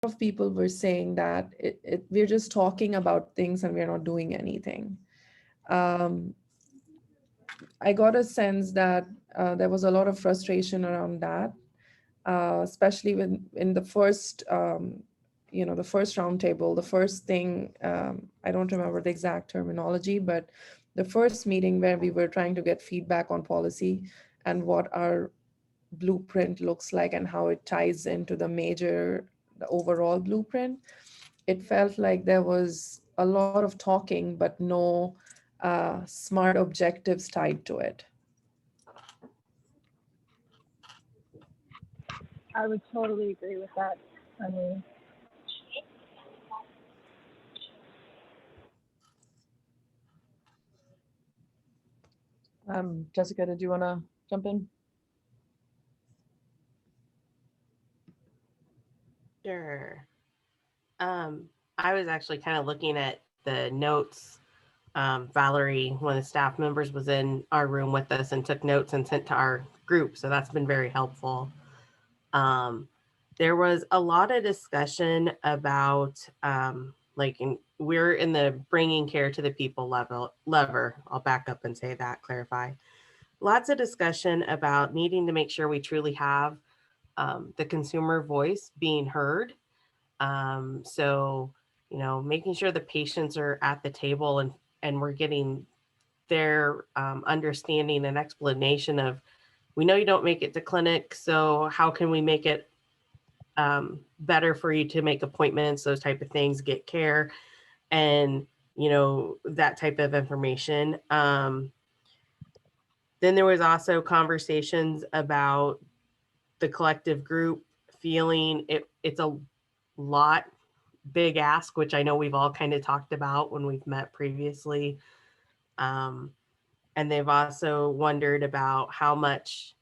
of people were saying that we're just talking about things and we're not doing anything. Um, I got a sense that there was a lot of frustration around that, especially when in the first, the first roundtable, the first thing, I don't remember the exact terminology, but the first meeting where we were trying to get feedback on policy and what our blueprint looks like and how it ties into the overall blueprint, it felt like there was a lot of talking, but no smart objectives tied to it. I would totally agree with that. I mean, Jessica, did you want to jump in? Sure. I was actually kind of looking at the notes. Valerie, one of the staff members, was in our room with us and took notes and sent to our group. So that's been very helpful. There was a lot of discussion about we're in the bringing care to the people lever. I'll back up and say that, clarify. Lots of discussion about needing to make sure we truly have the consumer voice being heard. So, making sure the patients are at the table and we're getting their understanding and explanation of, we know you don't make it to clinic, so how can we make it better for you to make appointments, those type of things, get care, and that type of information. Then there was also conversations about the collective group feeling it's a lot big ask, which I know we've all kind of talked about when we've met previously. And they've also wondered about how much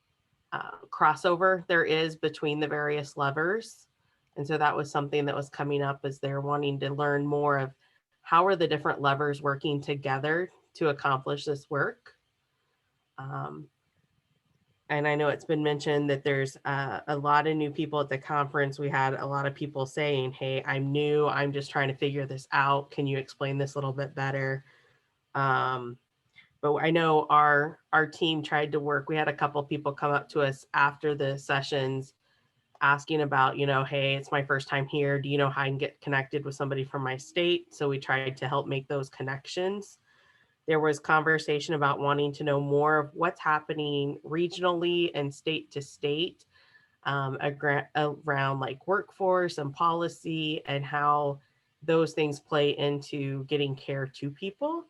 crossover there is between the various levers. And so that was something that was coming up as they're wanting to learn more of how are the different levers working together to accomplish this work. And I know it's been mentioned that there's a lot of new people at the conference. We had a lot of people saying, hey, I'm new. I'm just trying to figure this out. Can you explain this a little bit better? But I know our team tried to work. We had a couple of people come up to us after the sessions asking about, hey, it's my first time here. Do you know how I can get connected with somebody from my state? So we tried to help make those connections. There was conversation about wanting to know more of what's happening regionally and state to state around like workforce and policy and how those things play into getting care to people.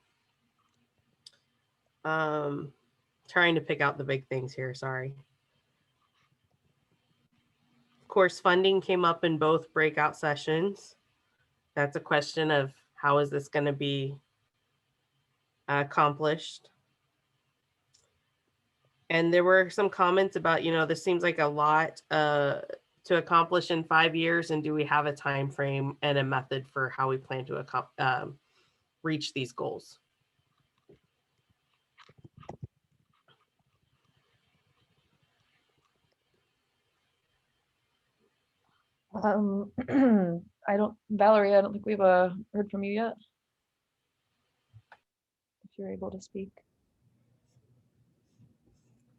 Trying to pick out the big things here, sorry. Of course, funding came up in both breakout sessions. That's a question of how is this going to be accomplished? And there were some comments about, this seems like a lot to accomplish in 5 years, and do we have a time frame and a method for how we plan to reach these goals? Valerie, I don't think we've heard from you yet. If you're able to speak.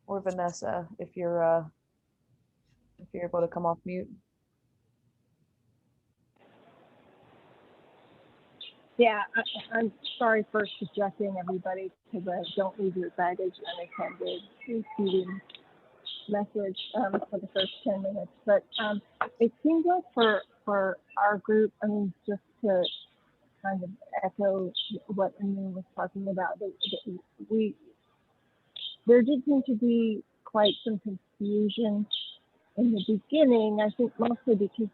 Or Vanessa, if you're able to come off mute. yeah, I'm sorry for subjecting everybody to the don't leave your baggage unattended receiving message for the first 10 minutes. But it seems like for our group, I mean, just to kind of echo what Anu was talking about, there did seem to be quite some confusion in the beginning. I think mostly because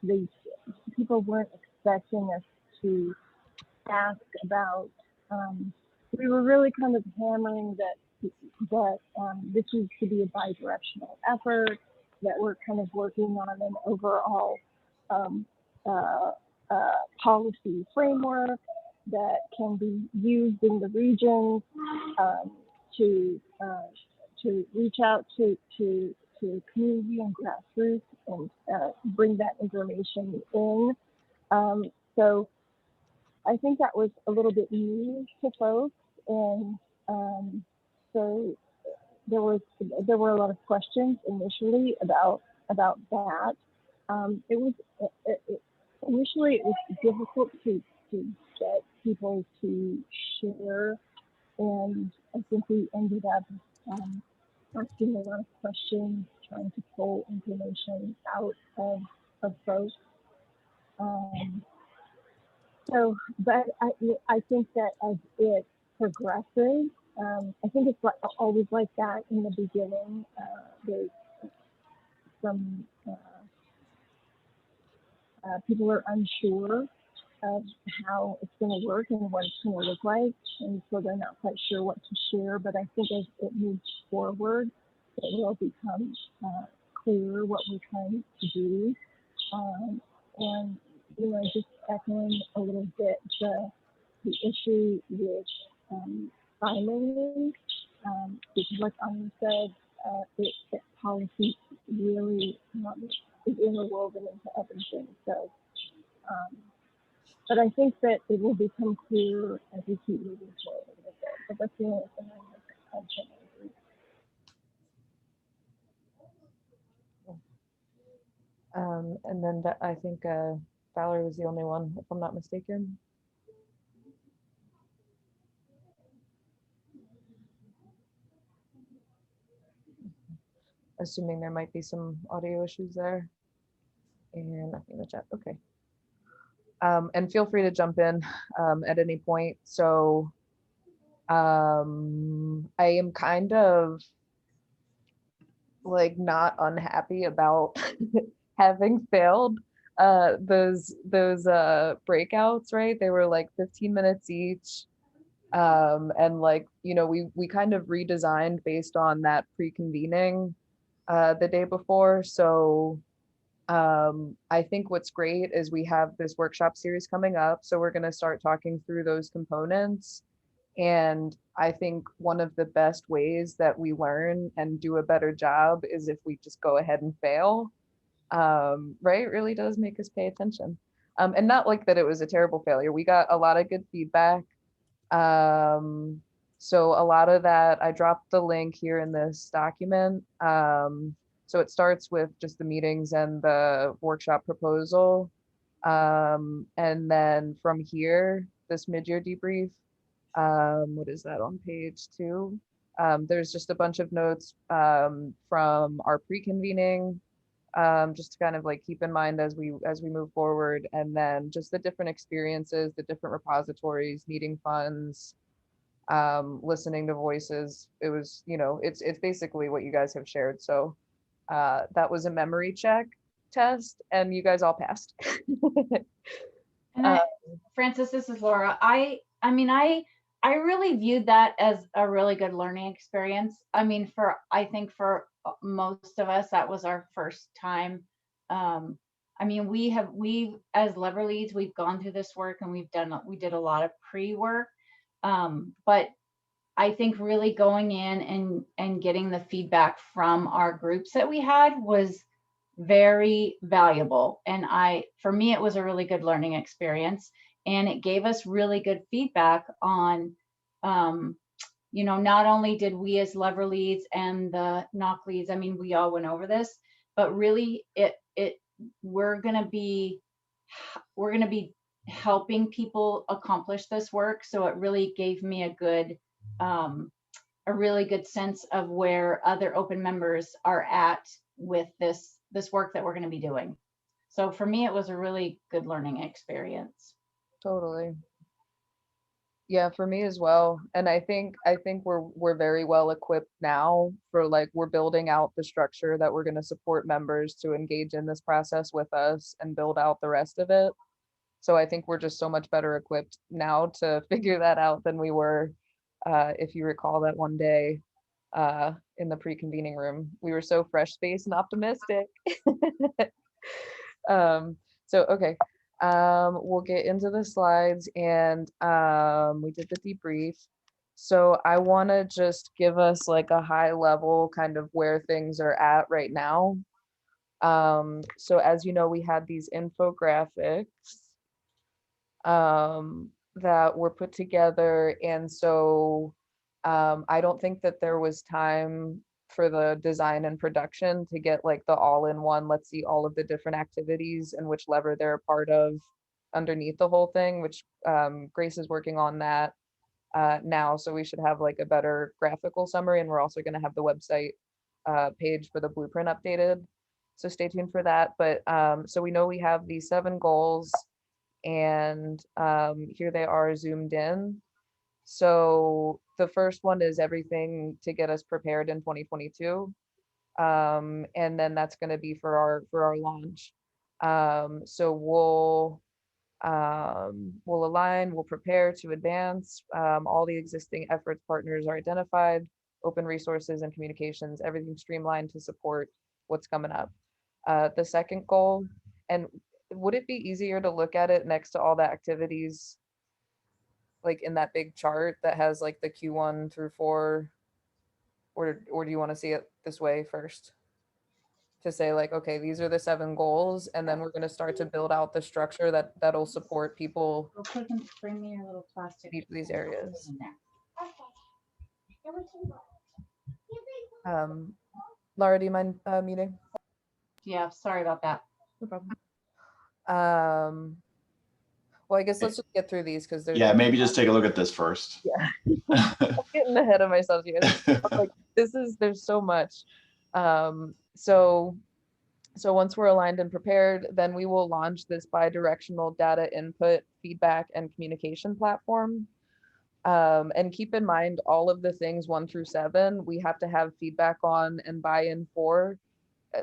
people weren't expecting us to ask about. We were really kind of hammering that this needs to be a bi-directional effort, that we're kind of working on an overall policy framework that can be used in the regions to reach out to to community and grassroots and bring that information in. So I think that was a little bit new to folks, and so there were a lot of questions initially about that. It was initially it was difficult to get people to share, and I think we ended up asking a lot of questions, trying to pull information out of folks. So, but I think that as it progresses, I think it's always like that in the beginning. There's some people are unsure of how it's going to work and what it's going to look like, and so they're not quite sure what to share. But I think as it moves forward, it will become clearer what we're trying to do. And just echoing a little bit the issue with filing, because like Anya said, that policy really is interwoven into everything. So, but I think that it will become clearer as we keep moving forward with it. But that's the only thing I have to agree. And then I think Valerie was the only one, if I'm not mistaken. Assuming there might be some audio issues there. And nothing in the chat. Okay. And feel free to jump in at any point. So I am kind of like not unhappy about having failed those breakouts, right? They were like 15 minutes each. And like, we kind of redesigned based on that pre-convening the day before. So I think what's great is we have this workshop series coming up. So we're going to start talking through those components. And I think one of the best ways that we learn and do a better job is if we just go ahead and fail. Right? It really does make us pay attention. And not like that it was a terrible failure. We got a lot of good feedback. So a lot of that, I dropped the link here in this document. So it starts with just the meetings and the workshop proposal. And then from here, this mid-year debrief, what is that on page 2? There's just a bunch of notes from our pre-convening, just to kind of like keep in mind as we move forward, and then just the different experiences, the different repositories, needing funds, listening to voices. It was, it's basically what you guys have shared. So that was a memory check test, and you guys all passed. And Francis, this is Laura. I mean, I really viewed that as a really good learning experience. I mean, I think for most of us, that was our first time. I mean, we as Lever Leads, we've gone through this work and we did a lot of pre-work. But I think really going in and getting the feedback from our groups that we had was very valuable. And for me, it was a really good learning experience. And it gave us really good feedback on, not only did we as Lever Leads and the NOC leads, I mean, we all went over this, but really we're going to be helping people accomplish this work. So it really gave me a really good sense of where other open members are at with this work that we're going to be doing. So for me, it was a really good learning experience. Totally. Yeah, for me as well. And I think we're very well equipped now for we're building out the structure that we're going to support members to engage in this process with us and build out the rest of it. So I think we're just so much better equipped now to figure that out than we were, if you recall that one day in the pre-convening room. We were so fresh-faced and optimistic. So, okay. We'll get into the slides, and we did the debrief. So I want to just give us like a high level kind of where things are at right now. So as you know, we had these infographics that were put together. And so I don't think that there was time for the design and production to get like the all-in-one, let's see all of the different activities and which lever they're a part of underneath the whole thing, which Grace is working on that now. So we should have like a better graphical summary, and we're also going to have the website page for the blueprint updated. So stay tuned for that. But so we know we have these 7 goals, and here they are zoomed in. So the first one is everything to get us prepared in 2022. And then that's going to be for our launch. So we'll align, we'll prepare to advance. All the existing efforts partners are identified, open resources and communications, everything streamlined to support what's coming up. The second goal, and would it be easier to look at it next to all the activities, like in that big chart that has like the Q1 through 4, or do you want to see it this way first? To say like, okay, these are the 7 goals, and then we're going to start to build out the structure that'll support people Real quick and bring me your little plastic. in each of these areas. in there. Laura, do you mind muting? Yeah, sorry about that. No problem. Well, I guess let's just get through these because there's Yeah, maybe just take a look at this first. Yeah. I'm getting ahead of myself here. Like there's so much. So once we're aligned and prepared, then we will launch this bi-directional data input, feedback, and communication platform. And keep in mind all of the things 1 through 7, we have to have feedback on and buy-in for,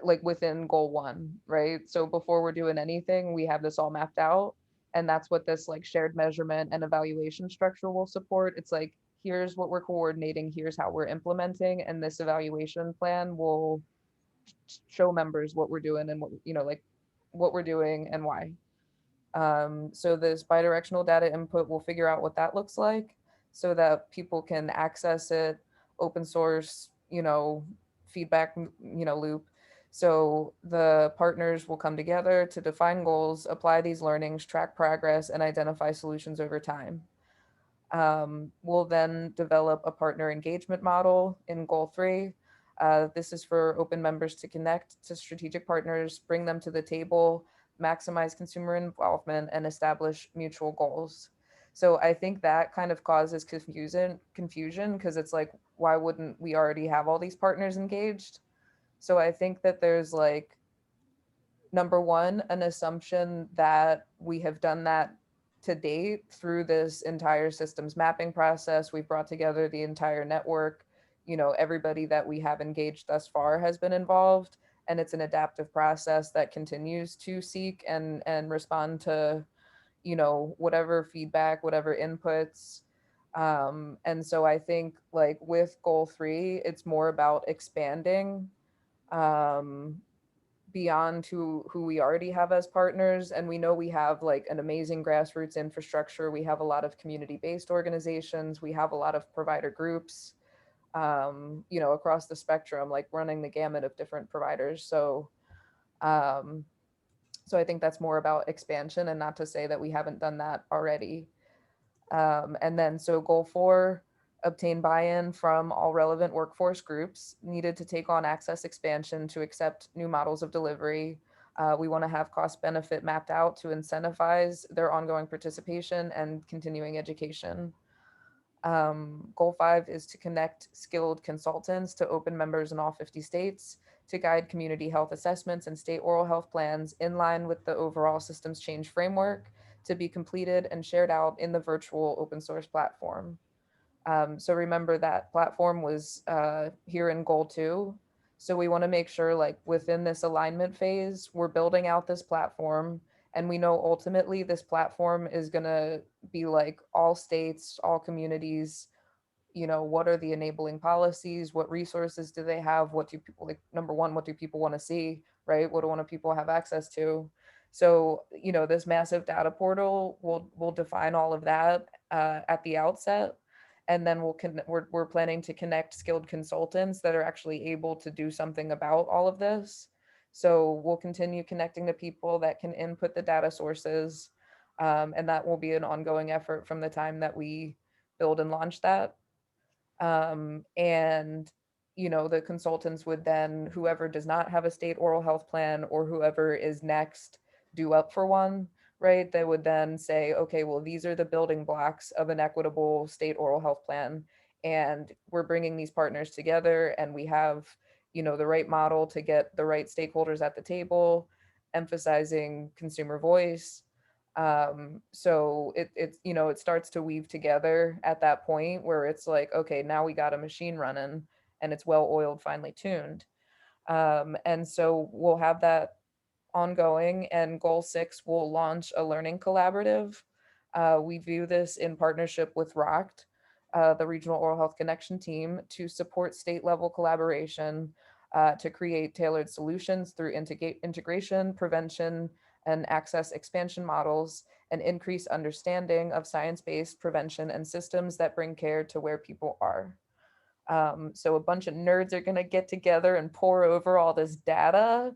like within goal 1, right? So before we're doing anything, we have this all mapped out. And that's what this like shared measurement and evaluation structure will support. It's like, here's what we're coordinating, here's how we're implementing, and this evaluation plan will show members what we're doing and what, like what we're doing and why. So this bidirectional data input, we'll figure out what that looks like so that people can access it, open source, feedback, loop. So the partners will come together to define goals, apply these learnings, track progress, and identify solutions over time. We'll then develop a partner engagement model in goal 3. This is for open members to connect to strategic partners, bring them to the table, maximize consumer involvement, and establish mutual goals. So I think that kind of causes confusion because it's like, why wouldn't we already have all these partners engaged? So I think that there's like, number 1, an assumption that we have done that to date through this entire systems mapping process. We've brought together the entire network. Everybody that we have engaged thus far has been involved, and it's an adaptive process that continues to seek and respond to, whatever feedback, whatever inputs. And so I think like with goal 3, it's more about expanding beyond who we already have as partners. And we know we have like an amazing grassroots infrastructure. We have a lot of community-based organizations. We have a lot of provider groups, across the spectrum, like running the gamut of different providers. So I think that's more about expansion, and not to say that we haven't done that already. And then so goal 4, obtain buy-in from all relevant workforce groups needed to take on access expansion to accept new models of delivery. We want to have cost benefit mapped out to incentivize their ongoing participation and continuing education. Goal 5 is to connect skilled consultants to open members in all 50 states to guide community health assessments and state oral health plans in line with the overall systems change framework to be completed and shared out in the virtual open source platform. So remember that platform was here in goal 2. So we want to make sure like within this alignment phase, we're building out this platform, and we know ultimately this platform is going to be like all states, all communities, what are the enabling policies? What resources do they have? What do people like? Number 1, what do people want to see, right? What do people have access to? So, this massive data portal will define all of that at the outset. And then we're planning to connect skilled consultants that are actually able to do something about all of this. So we'll continue connecting to people that can input the data sources. And that will be an ongoing effort from the time that we build and launch that. And the consultants would then, whoever does not have a state oral health plan or whoever is next due up for one, right? They would then say, okay, well, these are the building blocks of an equitable state oral health plan. And we're bringing these partners together, and we have, the right model to get the right stakeholders at the table, emphasizing consumer voice. So it starts to weave together at that point where it's like, okay, now we got a machine running and it's well oiled, finely tuned. And so we'll have that ongoing, and goal 6 will launch a learning collaborative. We view this in partnership with ROCT, the Regional Oral Health Connection team, to support state level collaboration, to create tailored solutions through integration, prevention, and access expansion models, and increase understanding of science-based prevention and systems that bring care to where people are. So a bunch of nerds are gonna get together and pour over all this data,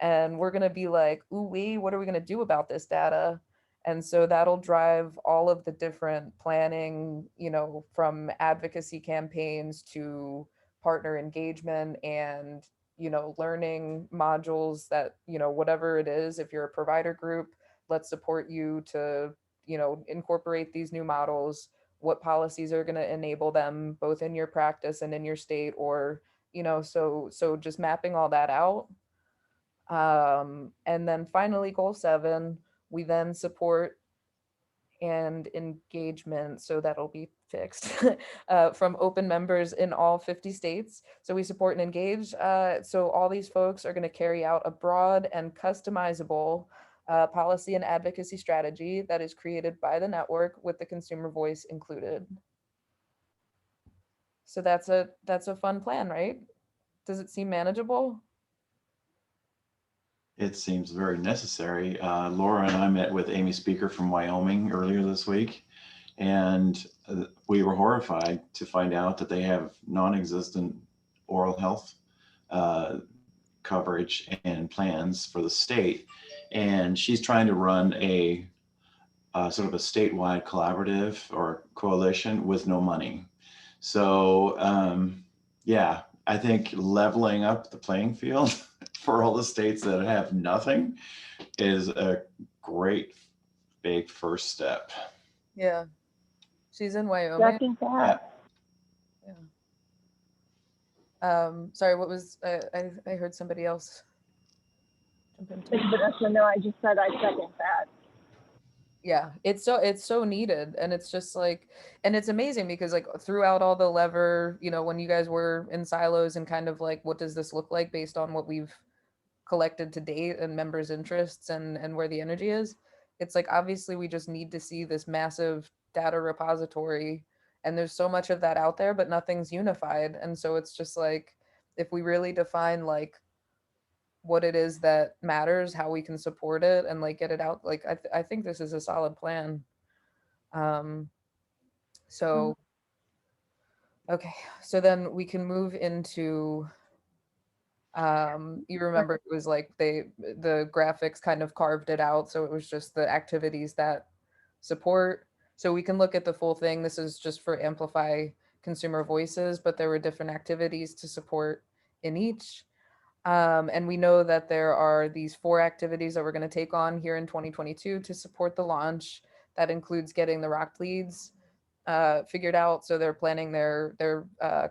and we're gonna be like, ooh wee, what are we gonna do about this data? And so that'll drive all of the different planning, from advocacy campaigns to partner engagement and, learning modules that, whatever it is, if you're a provider group, let's support you to, incorporate these new models. What policies are going to enable them both in your practice and in your state, or, so just mapping all that out. And then finally, goal 7, we then support and engagement, so that'll be fixed, from open members in all 50 states. So we support and engage. So all these folks are going to carry out a broad and customizable policy and advocacy strategy that is created by the network with the consumer voice included. So that's a fun plan, right? Does it seem manageable? It seems very necessary. Laura and I met with Amy Speaker from Wyoming earlier this week, and we were horrified to find out that they have non-existent oral health coverage and plans for the state. And she's trying to run a sort of a statewide collaborative or coalition with no money. So yeah, I think leveling up the playing field for all the states that have nothing is a great big first step. Yeah. She's in Wyoming. Second that. Sorry, what was, I heard somebody else jump into. But so no, I just said I second that. Yeah, it's so needed, and it's just like, and it's amazing because like throughout all the lever, when you guys were in silos and kind of like, what does this look like based on what we've collected to date and members' interests and where the energy is, it's like, obviously we just need to see this massive data repository, and there's so much of that out there, but nothing's unified. And so it's just like, if we really define like what it is that matters, how we can support it, and like get it out, like I think this is a solid plan. So okay, so then we can move into you remember it was like the graphics kind of carved it out, so it was just the activities that support. So we can look at the full thing. This is just for amplify consumer voices, but there were different activities to support in each. And we know that there are these 4 activities that we're going to take on here in 2022 to support the launch. That includes getting the ROCT leads figured out. So they're planning their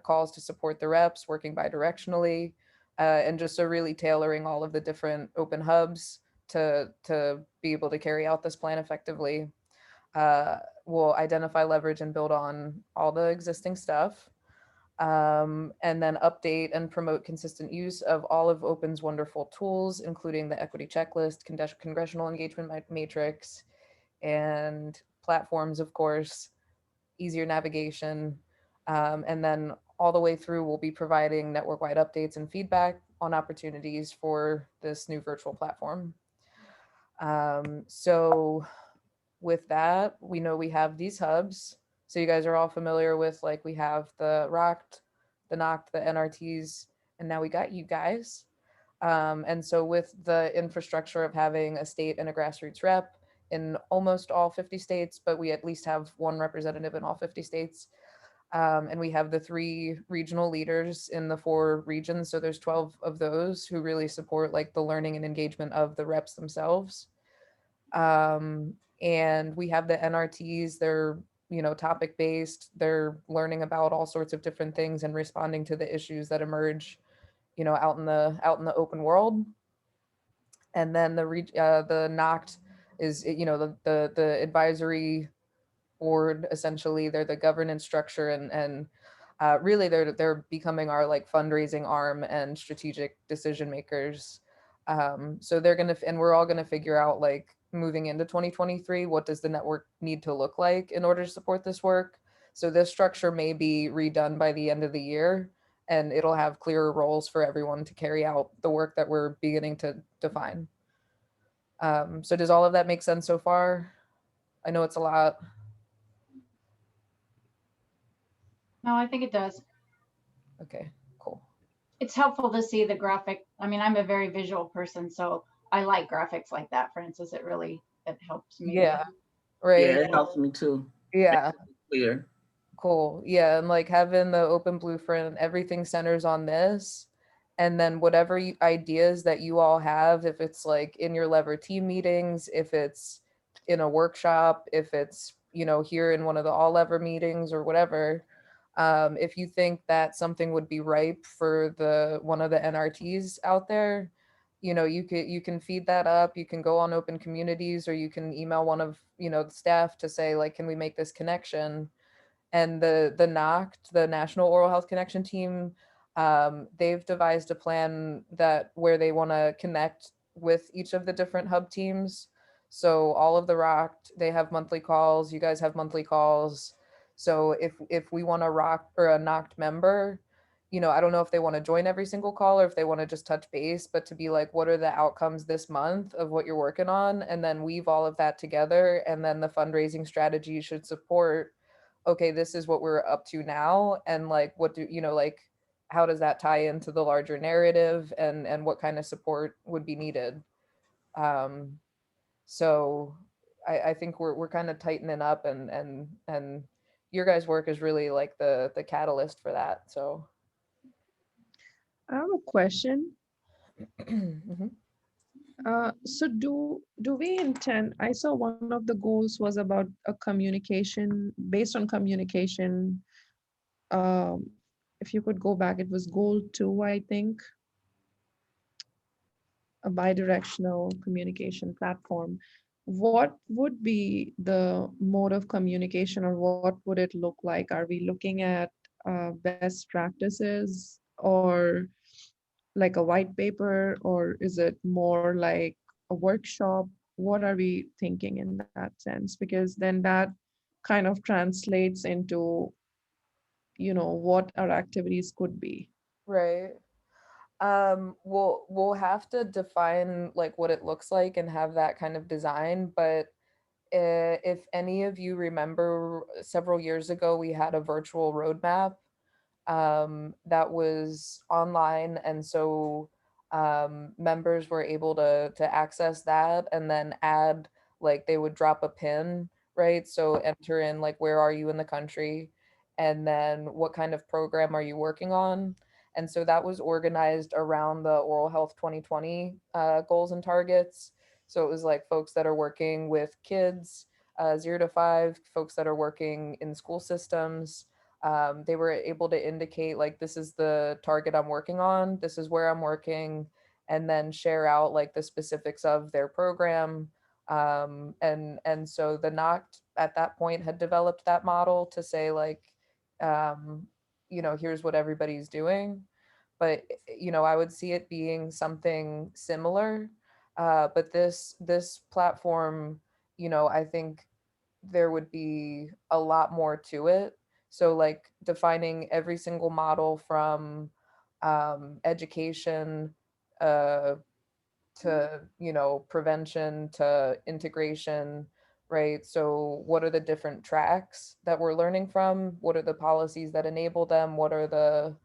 calls to support the reps, working bidirectionally, and just so really tailoring all of the different open hubs to be able to carry out this plan effectively. We'll identify, leverage, and build on all the existing stuff. And then update and promote consistent use of all of Open's wonderful tools, including the equity checklist, congressional engagement matrix, and platforms, of course, easier navigation. And then all the way through, we'll be providing network-wide updates and feedback on opportunities for this new virtual platform. So with that, we know we have these hubs. So you guys are all familiar with, like, we have the ROCT, the NOCT, the NRTs, and now we got you guys. And so with the infrastructure of having a state and a grassroots rep in almost all 50 states, but we at least have one representative in all 50 states. And we have the 3 regional leaders in the 4 regions. So there's 12 of those who really support like the learning and engagement of the reps themselves. And we have the NRTs, they're, you know, topic based, they're learning about all sorts of different things and responding to the issues that emerge, you know, out in the open world. And then the NOCT is, you know, the advisory board. Essentially, they're the governance structure, and really they're becoming our like fundraising arm and strategic decision makers. So they're gonna, and we're all gonna figure out, like, moving into 2023, what does the network need to look like in order to support this work. So this structure may be redone by the end of the year, and it'll have clearer roles for everyone to carry out the work that we're beginning to define. So does all of that make sense so far? I know it's a lot. No, I think it does. Okay, cool. It's helpful to see the graphic. I mean, I'm a very visual person, so I like graphics like that, Francis. It helps me. Yeah, Yeah, right. it helps me too. Yeah, Clear. cool. Yeah, and like having the open blueprint, everything centers on this. And then whatever ideas that you all have, if it's like in your Lever team meetings, if it's in a workshop, if it's, you know, here in one of the all Lever meetings or whatever, if you think that something would be ripe for the one of the NRTs out there, you know, you can feed that up. You can go on open communities, or you can email one of, you know, the staff to say, like, can we make this connection? And the NOCT, the National Oral Health Connection Team, they've devised a plan that where they want to connect with each of the different hub teams. So all of the ROCT, they have monthly calls. You guys have monthly calls. So if we want a ROCT or a NOCT member, you know, I don't know if they want to join every single call or if they want to just touch base, but to be like, what are the outcomes this month of what you're working on? And then weave all of that together. And then the fundraising strategy should support, okay, this is what we're up to now. And like, what do, you know, like, how does that tie into the larger narrative, and what kind of support would be needed? Um, so I think we're kind of tightening up, and your guys' work is really like the catalyst for that. So I have a question. Mhm. So do we intend, I saw one of the goals was about a communication, based on communication. Um, if you could go back, it was goal 2, I think, a bidirectional communication platform. What would be the mode of communication, or what would it look like? Are we looking at best practices, or like a white paper, or is it more like a workshop? What are we thinking in that sense? Because then that kind of translates into, what our activities could be. Right. We'll have to define like what it looks like and have that kind of design. But if any of you remember, several years ago, we had a virtual roadmap that was online, and so members were able to access that and then add, like, they would drop a pin, right? So enter in like, where are you in the country, and then what kind of program are you working on. And so that was organized around the Oral Health 2020 goals and targets. So it was like folks that are working with kids 0 to 5, folks that are working in school systems. They were able to indicate, like, this is the target I'm working on, this is where I'm working, and then share out like the specifics of their program. And so the NOCT at that point had developed that model to say, like, um, you know, here's what everybody's doing. But you know, I would see it being something similar. But this platform, you know, I think there would be a lot more to it. So like defining every single model from education uh, to, you know, prevention to integration, right? So what are the different tracks that we're learning from? What are the policies that enable them? What are the,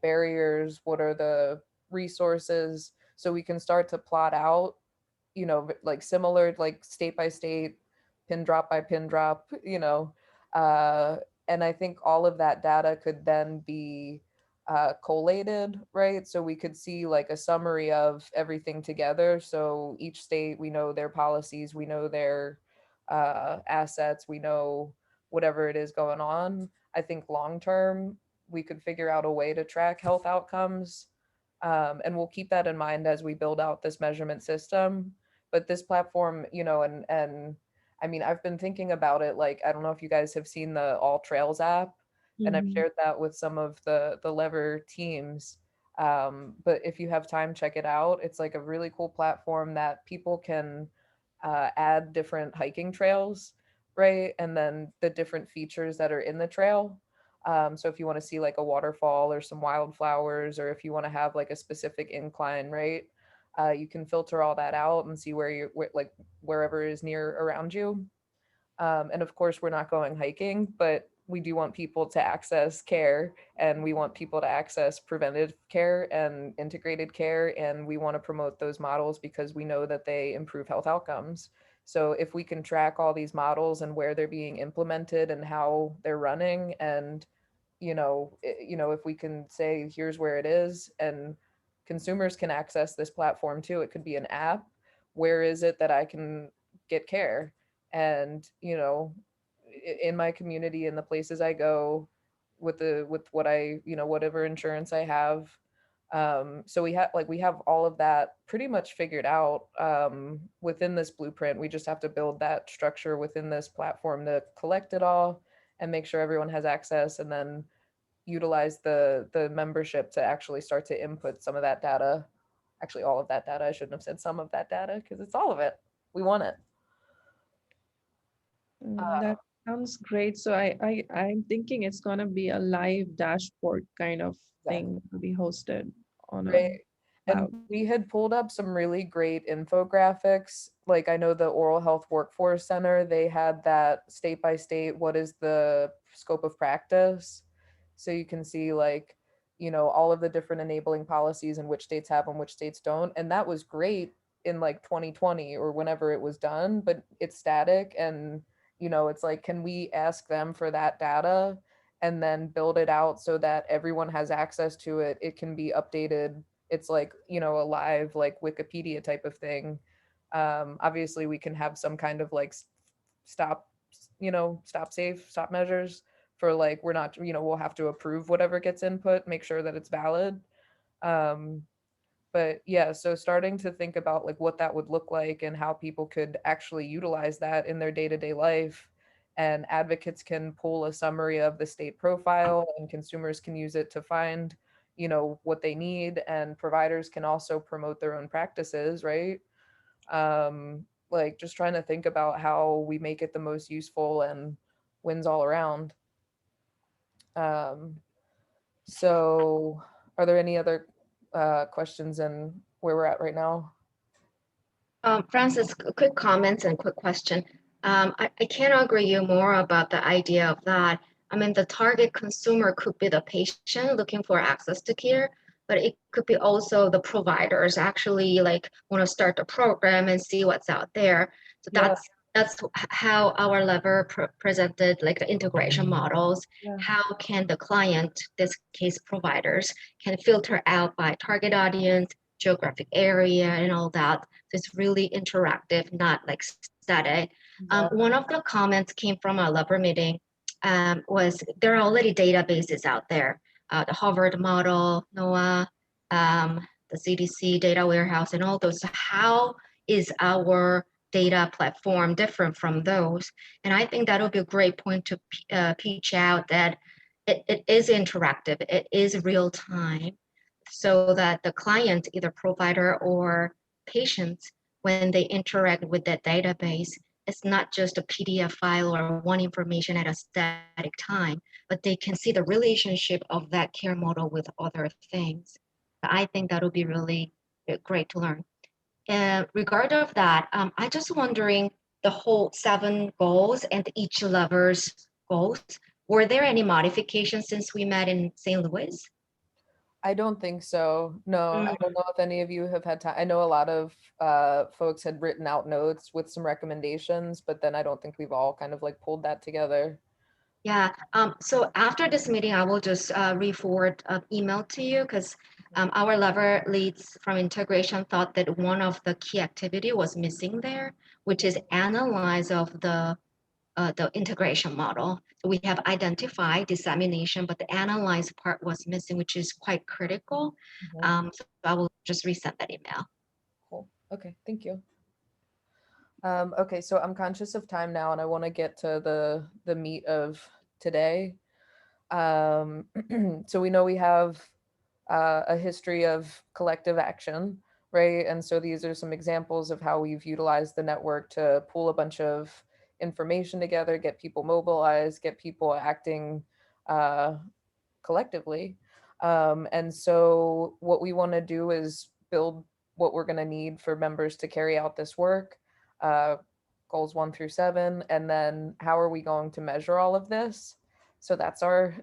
barriers? What are the resources? So we can start to plot out, like similar, like state by state, pin drop by pin drop, uh, and I think all of that data could then be collated, right? So we could see like a summary of everything together. So each state, we know their policies, we know their assets, we know whatever it is going on. I think long term, we could figure out a way to track health outcomes. And we'll keep that in mind as we build out this measurement system. But this platform, and I mean, I've been thinking about it. Like, I don't know if you guys have seen the All Trails app, and I've Mhm. shared that with some of the Lever teams. But if you have time, check it out. It's like a really cool platform that people can add different hiking trails, right? And then the different features that are in the trail. So if you want to see like a waterfall or some wildflowers, or if you want to have like a specific incline, right? You can filter all that out and see like wherever is near around you. And of course, we're not going hiking, but we do want people to access care, and we want people to access preventive care and integrated care. And we want to promote those models because we know that they improve health outcomes. So if we can track all these models and where they're being implemented and how they're running, and if we can say here's where it is, and consumers can access this platform too. It could be an app. Where is it that I can get care? And in my community, in the places I go, with what I, whatever insurance I have. So we have all of that pretty much figured out within this blueprint. We just have to build that structure within this platform to collect it all and make sure everyone has access, and then utilize the membership to actually start to input some of that data. Actually, all of that data. I shouldn't have said some of that data, because it's all of it. We want it. That sounds great. So I'm thinking it's gonna be a live dashboard kind of Exactly. thing to be hosted on a Right. And cloud. we had pulled up some really great infographics. Like, I know the Oral Health Workforce Center, they had that state by state, what is the scope of practice? So you can see like, all of the different enabling policies and which states have them, which states don't. And that was great in like 2020 or whenever it was done, but it's static. And, it's like, can we ask them for that data and then build it out so that everyone has access to it? It can be updated. It's like, a live like Wikipedia type of thing. Obviously we can have some kind of like stop, stop measures for like, we're not, we'll have to approve whatever gets input, make sure that it's valid. um, but yeah, so starting to think about like what that would look like and how people could actually utilize that in their day-to-day life. And advocates can pull a summary of the state profile, and consumers can use it to find, what they need, and providers can also promote their own practices, right? Like, just trying to think about how we make it the most useful and wins all around. Um, so are there any other questions in where we're at right now? Francis, quick comments and quick question. I can't agree you more about the idea of that. I mean, the target consumer could be the patient looking for access to care, but it could be also the providers actually like want to start the program and see what's out there. So Yeah. that's how our Lever presented like the integration models. Yeah. How can the client, this case providers, can filter out by target audience, geographic area, and all that. So it's really interactive, not like static. One of the comments came from a Lever meeting was there are already databases out there. The Harvard model, NOAA, the CDC data warehouse, and all those. So how is our data platform different from those? And I think that would be a great point to pitch out that it is interactive, it is real time, so that the client, either provider or patients, when they interact with that database, it's not just a PDF file or one information at a static time, but they can see the relationship of that care model with other things. I think that would be really great to learn. And regard of that, I just wondering, the whole 7 goals and each level's goals. Were there any modifications since we met in St. Louis? I don't think so. No, I don't know if any of you have had time. I know a lot of folks had written out notes with some recommendations, but then I don't think we've all kind of like pulled that together. Yeah, so after this meeting, I will just re-forward an email to you because our level leads from integration thought that one of the key activity was missing there, which is analyze of the integration model. We have identified dissemination, but the analyze part was missing, which is quite critical. So I will just resend that email. Cool. Okay, thank you. Okay, so I'm conscious of time now and I want to get to the meat of today. So we know we have a history of collective action, right? And so these are some examples of how we've utilized the network to pull a bunch of information together, get people mobilized, get people acting collectively. And so what we want to do is build what we're going to need for members to carry out this work, goals 1 through 7, and then how are we going to measure all of this? So that's our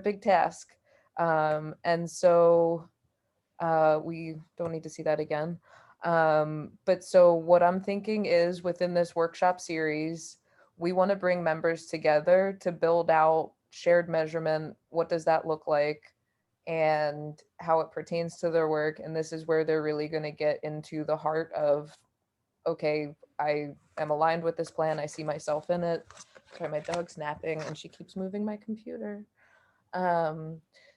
big task. And so we don't need to see that again. But so what I'm thinking is within this workshop series, we want to bring members together to build out shared measurement. What does that look like? And how it pertains to their work. And this is where they're really going to get into the heart of, okay, I am aligned with this plan. I see myself in it. Sorry, my dog's napping and she keeps moving my computer.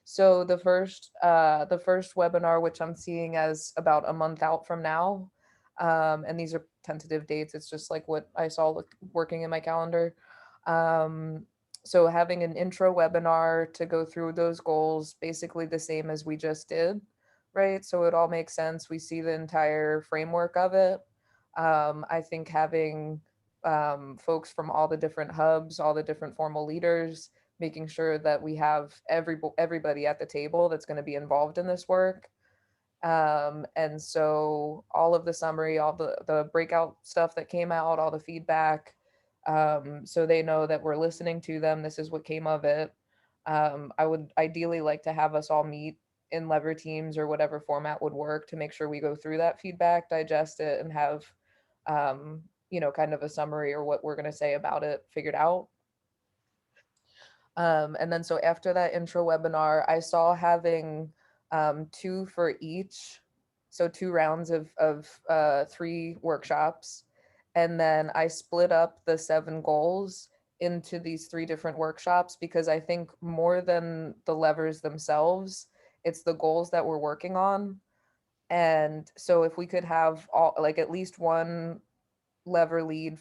So the first webinar, which I'm seeing as about a month out from now, and these are tentative dates. It's just like what I saw working in my calendar. So having an intro webinar to go through those goals, basically the same as we just did, right? So it all makes sense. We see the entire framework of it. I think having folks from all the different hubs, all the different formal leaders, making sure that we have everybody at the table that's going to be involved in this work. And so all of the summary, all the breakout stuff that came out, all the feedback, so they know that we're listening to them. This is what came of it. I would ideally like to have us all meet in lever teams or whatever format would work to make sure we go through that feedback, digest it, and have, kind of a summary or what we're going to say about it figured out. And then so after that intro webinar, I saw having 2 for each. So 2 rounds of 3 workshops. And then I split up the 7 goals into these 3 different workshops because I think more than the levers themselves, it's the goals that we're working on. And so if we could have at least one lever lead,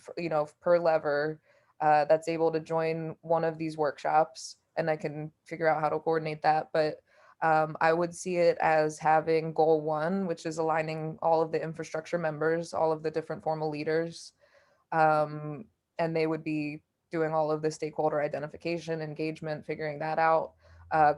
per lever, that's able to join one of these workshops, and I can figure out how to coordinate that. But I would see it as having goal 1, which is aligning all of the infrastructure members, all of the different formal leaders, and they would be doing all of the stakeholder identification, engagement, figuring that out.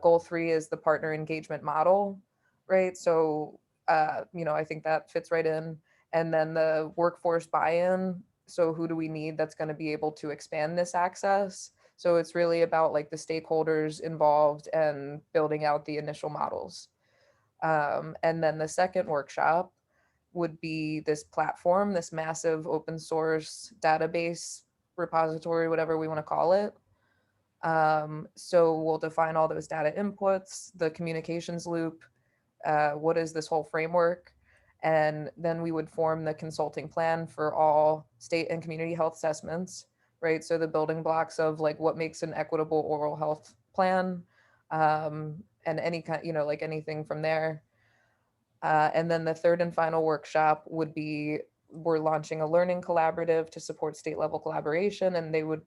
Goal 3 is the partner engagement model, right? So, I think that fits right in. And then the workforce buy-in. So who do we need that's going to be able to expand this access? So it's really about like the stakeholders involved and building out the initial models. And then the second workshop would be this platform, this massive open source database repository, whatever we want to call it. So we'll define all those data inputs, the communications loop, what is this whole framework? And then we would form the consulting plan for all state and community health assessments, right? So the building blocks of like what makes an equitable oral health plan, and any kind, like anything from there. And then the third and final workshop would be, we're launching a learning collaborative to support state level collaboration, and they would,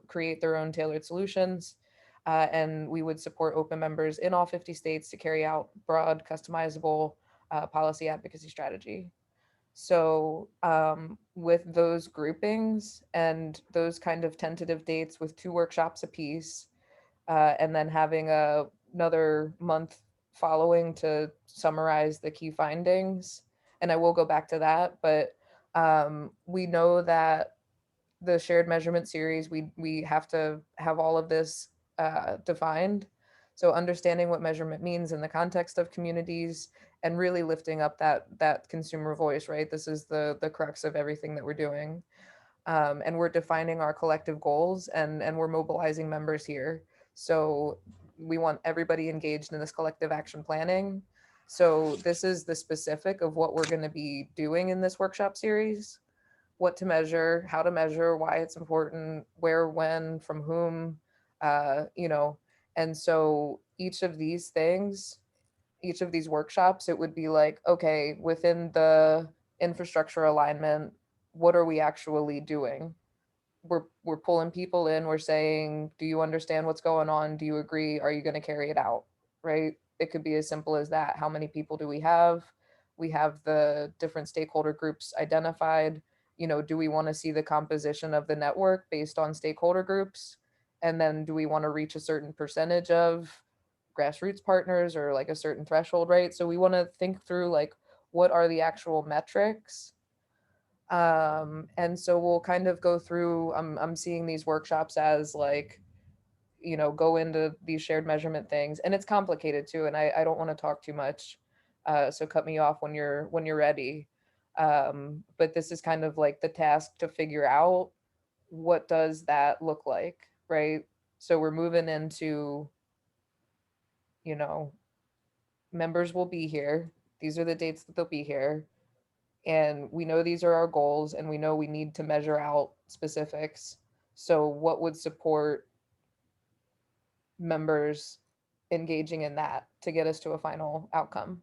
create their own tailored solutions. And we would support open members in all 50 states to carry out broad, customizable policy advocacy strategy. So with those groupings and those kind of tentative dates with 2 workshops apiece, and then having another month following to summarize the key findings, and I will go back to that, but We know that the shared measurement series, we have to have all of this defined. So understanding what measurement means in the context of communities and really lifting up that consumer voice, right? This is the crux of everything that we're doing. And we're defining our collective goals and we're mobilizing members here. So we want everybody engaged in this collective action planning. So this is the specific of what we're going to be doing in this workshop series: what to measure, how to measure, why it's important, where, when, from whom, you know. And so each of these things, each of these workshops, it would be like, okay, within the infrastructure alignment, what are we actually doing? We're pulling people in, we're saying, do you understand what's going on? Do you agree? Are you going to carry it out? Right? It could be as simple as that. How many people do we have? We have the different stakeholder groups identified. You know, do we want to see the composition of the network based on stakeholder groups? And then do we want to reach a certain percentage of grassroots partners or like a certain threshold, right? So we want to think through like, what are the actual metrics? And so we'll kind of go through, I'm seeing these workshops as like, you know, go into these shared measurement things, and it's complicated too. And I don't want to talk too much. So cut me off when you're ready. But this is kind of like the task to figure out, what does that look like, right? So we're moving into, you know, members will be here. These are the dates that they'll be here. And we know these are our goals and we know we need to measure out specifics. So what would support members engaging in that to get us to a final outcome?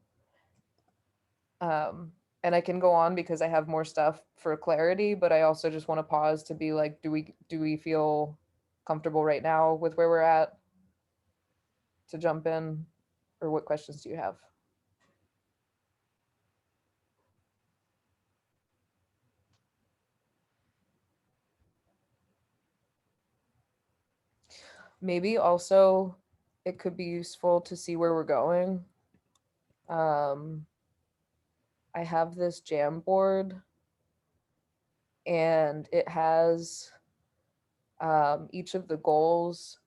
And I can go on because I have more stuff for clarity, but I also just want to pause to be like, do we feel comfortable right now with where we're at to jump in, or what questions do you have? Maybe also it could be useful to see where we're going. I have this Jamboard and it has each of the goals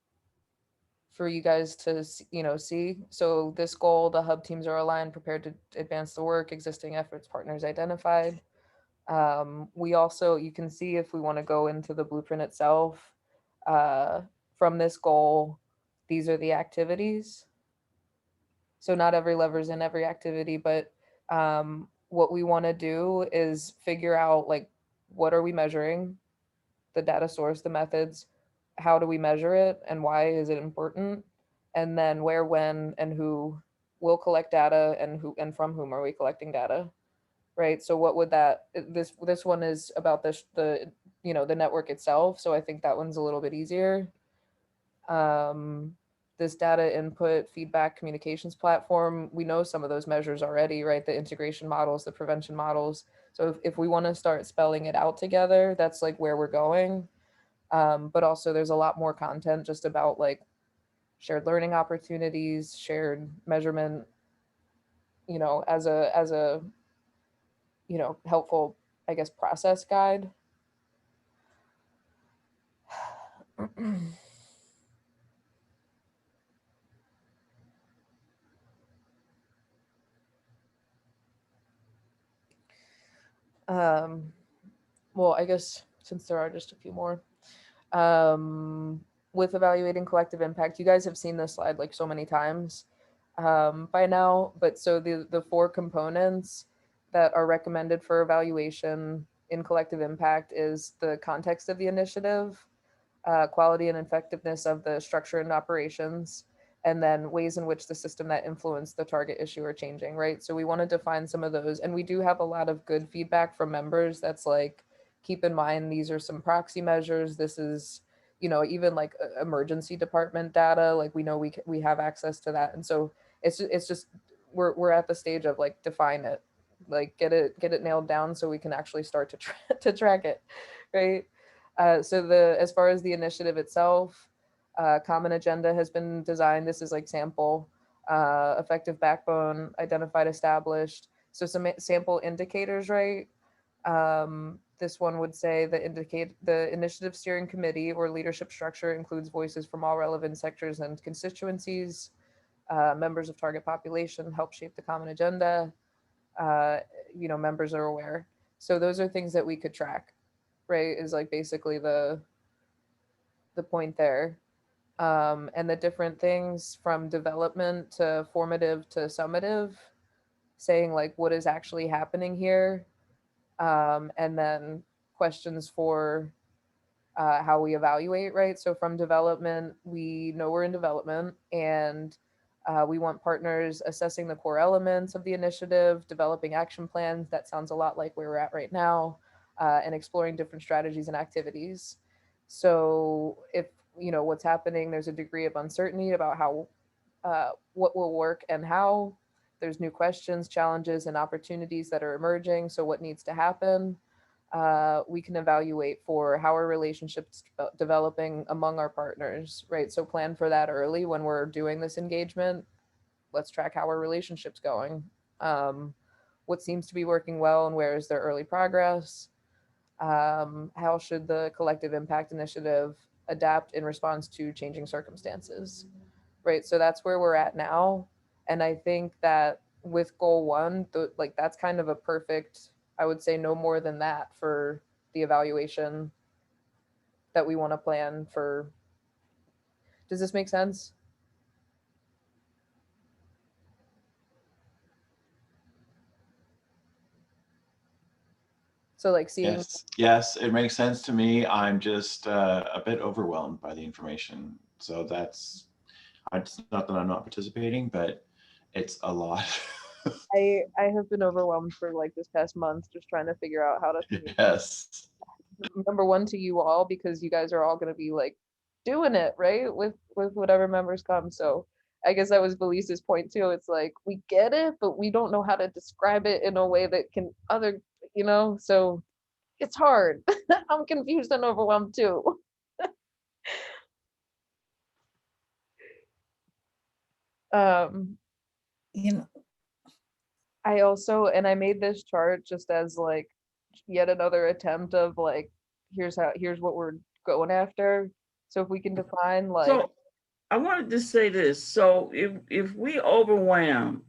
for you guys to see. So this goal, the hub teams are aligned, prepared to advance the work, existing efforts, partners identified. We also, you can see if we want to go into the blueprint itself, from this goal, these are the activities. So not every lever's in every activity, but what we want to do is figure out like, what are we measuring, the data source, the methods, how do we measure it and why is it important? And then where, when, and who will collect data, and who and from whom are we collecting data, right? So what would that, this one is about the network itself. So I think that one's a little bit easier. This data input feedback communications platform, we know some of those measures already, right? The integration models, the prevention models. So if we want to start spelling it out together, that's like where we're going. But also there's a lot more content just about like shared learning opportunities, shared measurement, as a helpful, I guess, process guide. Well, I guess since there are just a few more, with evaluating collective impact, you guys have seen this slide like so many times by now, but so the four components that are recommended for evaluation in collective impact is the context of the initiative, quality and effectiveness of the structure and operations, and then ways in which the system that influence the target issue are changing, right? So we want to define some of those, and we do have a lot of good feedback from members that's like, keep in mind, these are some proxy measures. This is, even like emergency department data, like we know we have access to that. And so it's just we're at the stage of like, define it, like get it nailed down so we can actually start to track it, right? So as far as the initiative itself, common agenda has been designed. This is like sample, effective backbone identified, established. So some sample indicators, right? This one would say that indicate the initiative steering committee or leadership structure includes voices from all relevant sectors and constituencies. Members of target population help shape the common agenda. Members are aware. So those are things that we could track, right? Is like basically the point there. And the different things from development to formative to summative, saying like what is actually happening here, and then questions for how we evaluate, right? So from development, we know we're in development, and we want partners assessing the core elements of the initiative, developing action plans. That sounds a lot like where we're at right now, and exploring different strategies and activities. So if what's happening, there's a degree of uncertainty about how what will work and how. There's new questions, challenges, and opportunities that are emerging. So what needs to happen? We can evaluate for how our relationships developing among our partners, right? So plan for that early when we're doing this engagement. Let's track how our relationship's going. What seems to be working well and where is there early progress? How should the collective impact initiative adapt in response to changing circumstances, right? So that's where we're at now. And I think that with goal one, that's kind of a perfect, I would say no more than that for the evaluation that we want to plan for. Does this make sense? So like seeing. Yes, it makes sense to me. I'm just a bit overwhelmed by the information. So it's not that I'm not participating, but it's a lot. I have been overwhelmed for like this past month, just trying to figure out how to. Yes. Number one, to you all, because you guys are all going to be like doing it, right? With whatever members come. So I guess that was Belisa's point too. It's like, we get it, but we don't know how to describe it in a way that can so it's hard. I'm confused and overwhelmed too. You know, I also, and I made this chart just as like yet another attempt of like, here's what we're going after. So if we can define like. so I wanted to say this. So if we overwhelmed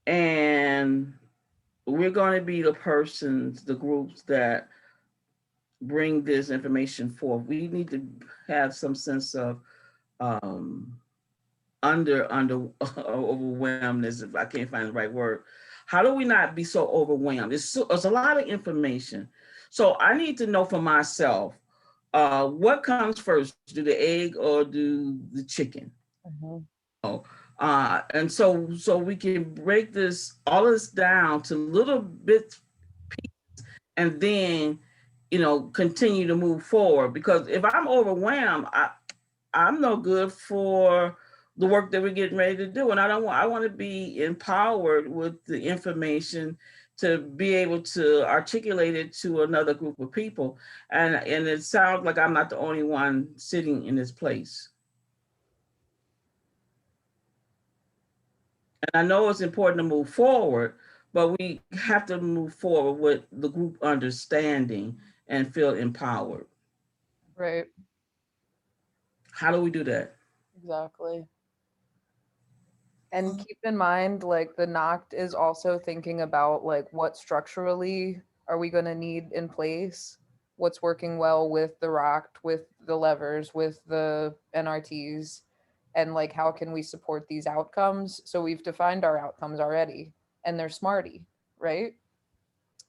and we're going to be the groups that bring this information forth, we need to have some sense of under overwhelmness, if I can't find the right word. How do we not be so overwhelmed? It's a lot of information. So I need to know for myself, what comes first, do the egg or do the chicken? And so we can break all of this down to little bits pieces, and then continue to move forward. Because if I'm overwhelmed, I'm no good for the work that we're getting ready to do. And I want to be empowered with the information to be able to articulate it to another group of people. And it sounds like I'm not the only one sitting in this place. And I know it's important to move forward, but we have to move forward with the group understanding and feel empowered. Right. How do we do that? Exactly. And keep in mind, like the NOCT is also thinking about like what structurally are we going to need in place? What's working well with the ROCT, with the levers, with the NRTs, and like how can we support these outcomes? So we've defined our outcomes already, and they're SMARTY, right?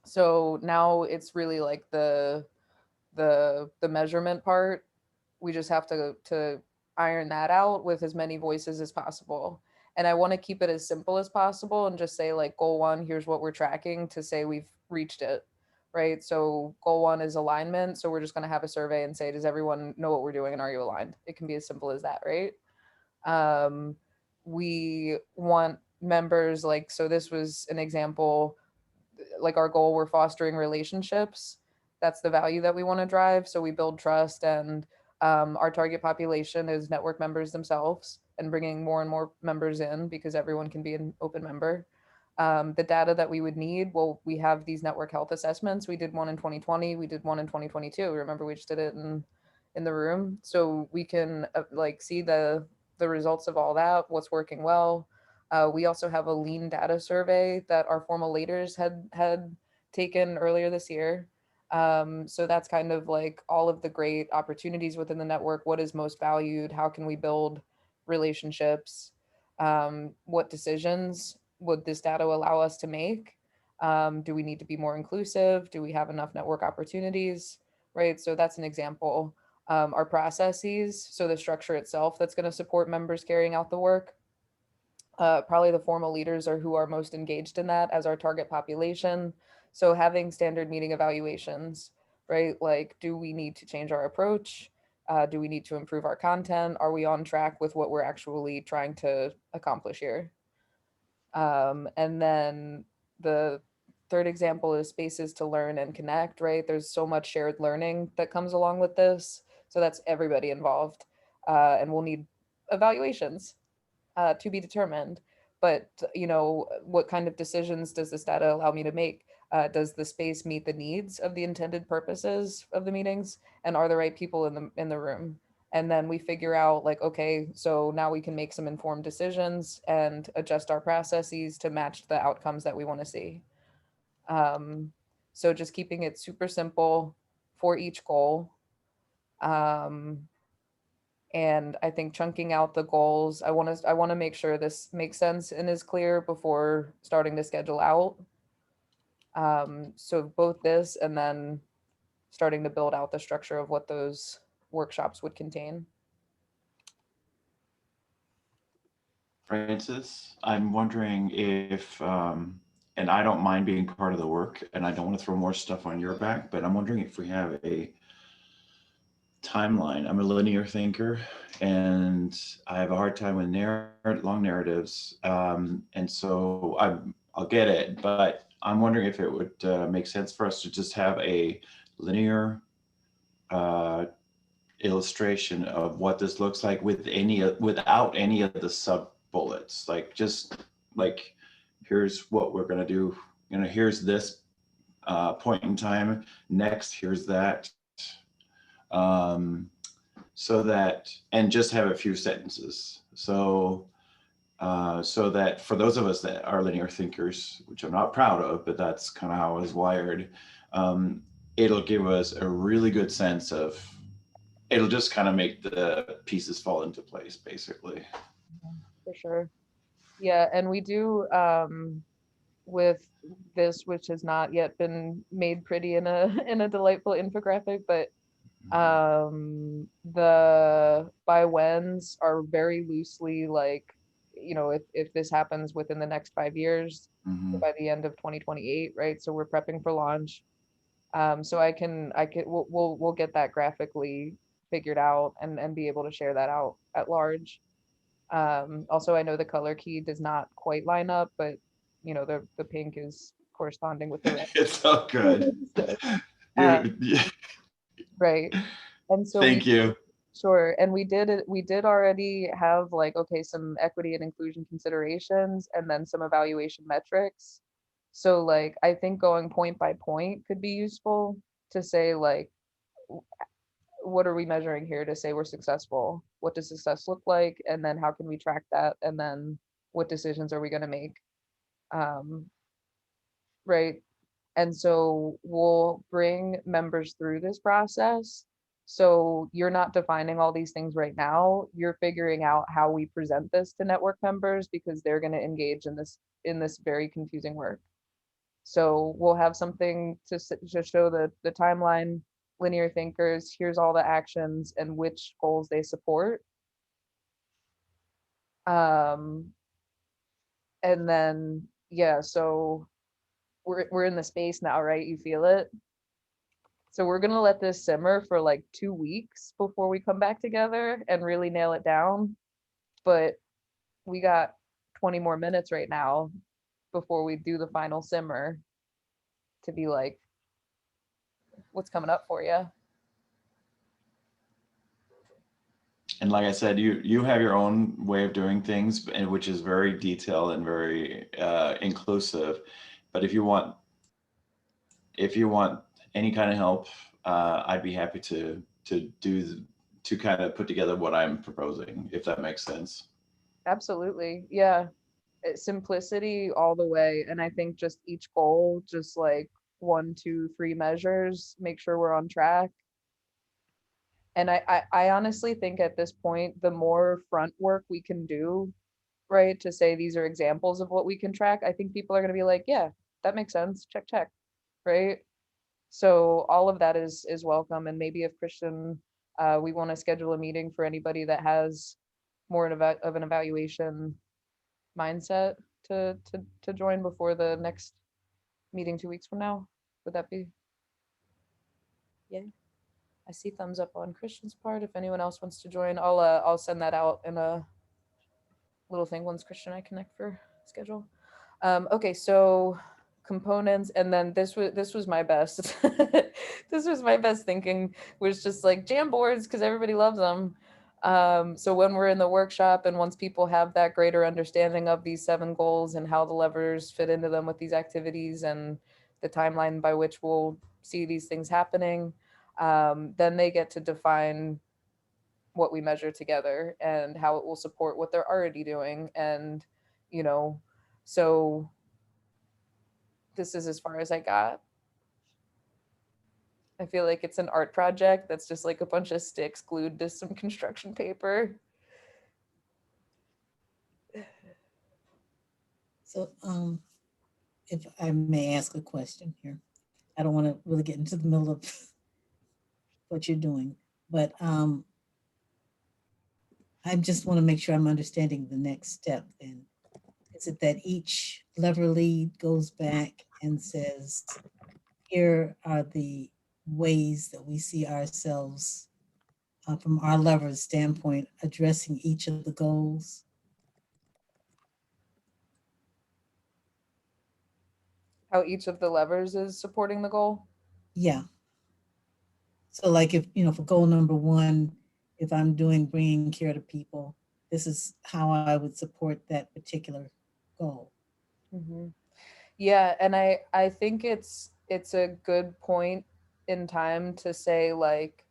So now it's really like the measurement part. We just have to iron that out with as many voices as possible. And I want to keep it as simple as possible and just say like goal one, here's what we're tracking to say we've reached it, right? So goal one is alignment. So we're just going to have a survey and say, does everyone know what we're doing and are you aligned? It can be as simple as that, right? We want members like, so this was an example, like our goal, we're fostering relationships. That's the value that we want to drive. So we build trust, and our target population is network members themselves, and bringing more and more members in because everyone can be an open member. The data that we would need, well, we have these network health assessments. We did one in 2020, we did one in 2022. Remember, we just did it in the room. So we can like see the results of all that, what's working well. We also have a lean data survey that our formal leaders had taken earlier this year. So that's kind of like all of the great opportunities within the network. What is most valued? How can we build relationships? What decisions would this data allow us to make? Do we need to be more inclusive? Do we have enough network opportunities? Right. So that's an example. Our processes, so the structure itself that's going to support members carrying out the work. Probably the formal leaders are who are most engaged in that as our target population. So having standard meeting evaluations, right? Like, do we need to change our approach? Do we need to improve our content? Are we on track with what we're actually trying to accomplish here? And then the third example is spaces to learn and connect, right? There's so much shared learning that comes along with this. So that's everybody involved. And we'll need evaluations to be determined. But, you know, what kind of decisions does this data allow me to make? Does the space meet the needs of the intended purposes of the meetings? And are the right people in the room? And then we figure out like, okay, so now we can make some informed decisions and adjust our processes to match the outcomes that we want to see. So just keeping it super simple for each goal. And I think chunking out the goals, I want to make sure this makes sense and is clear before starting to schedule out. So both this and then starting to build out the structure of what those workshops would contain. Francis, I'm wondering if, and I don't mind being part of the work, and I don't want to throw more stuff on your back, but I'm wondering if we have a timeline. I'm a linear thinker, and I have a hard time with long narratives, and so I'll get it, but I'm wondering if it would make sense for us to just have a linear illustration of what this looks like with without any of the sub bullets, like just like, here's what we're going to do, you know, here's this point in time, next here's that, so that, and just have a few sentences, so that for those of us that are linear thinkers, which I'm not proud of, but that's kind of how I was wired, it'll give us a really good sense of, it'll just kind of make the pieces fall into place, basically. For sure. Yeah, and we do with this, which has not yet been made pretty in a delightful infographic, but the by whens are very loosely like, you know, if this happens within the next 5 years, by the end of 2028, right? So we're prepping for launch. So we'll get that graphically figured out and be able to share that out at large. Also, I know the color key does not quite line up, but you know, the pink is corresponding with the red. It's so good. Yeah. Right. And so Thank you. Sure. And we did already have like, okay, some equity and inclusion considerations and then some evaluation metrics. So like, I think going point by point could be useful to say like, what are we measuring here to say we're successful? What does success look like? And then how can we track that? And then what decisions are we going to make? Right. And so we'll bring members through this process. So you're not defining all these things right now. You're figuring out how we present this to network members because they're going to engage in this very confusing work. So we'll have something to show the timeline, linear thinkers, here's all the actions and which goals they support. And then, yeah, so we're in the space now, right? You feel it? So we're gonna let this simmer for like 2 weeks before we come back together and really nail it down. But we got 20 more minutes right now before we do the final simmer to be like, what's coming up for you? And like I said, you have your own way of doing things, and which is very detailed and very inclusive. But if you want any kind of help, I'd be happy to kind of put together what I'm proposing, if that makes sense. Absolutely. Yeah. Simplicity all the way. And I think just each goal, just like 1, 2, 3 measures, make sure we're on track. And I honestly think at this point, the more front work we can do, right, to say these are examples of what we can track, I think people are going to be like, yeah, that makes sense. Check, check. Right. So all of that is welcome. And maybe if Christian, we want to schedule a meeting for anybody that has more of an evaluation mindset to join before the next meeting 2 weeks from now. Would that be? Yay. I see thumbs up on Christian's part. If anyone else wants to join, I'll send that out in a little thing once Christian and I connect for schedule. Okay, so components, and then this was my best. This was my best thinking, was just like Jamboards because everybody loves them. So when we're in the workshop and once people have that greater understanding of these 7 goals and how the levers fit into them with these activities and the timeline by which we'll see these things happening, then they get to define what we measure together and how it will support what they're already doing. And, so this is as far as I got. I feel like it's an art project that's just like a bunch of sticks glued to some construction paper. So, if I may ask a question here, I don't want to really get into the middle of what you're doing, but I just want to make sure I'm understanding the next step. And is it that each lever lead goes back and says, here are the ways that we see ourselves from our lever's standpoint, addressing each of the goals? How each of the levers is supporting the goal? Yeah. So like if, for goal number 1, if I'm doing bringing care to people, this is how I would support that particular goal. Mm-hmm. Yeah, and I think it's a good point in time to say, like,